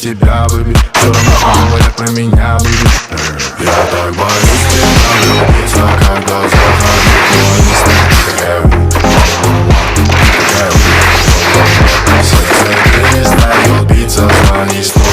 тебя выбить. Все равно говорят про меня будет. Я так боюсь тебя влюбиться, когда заходит твой инстинкт. Сердце перестает биться, звони.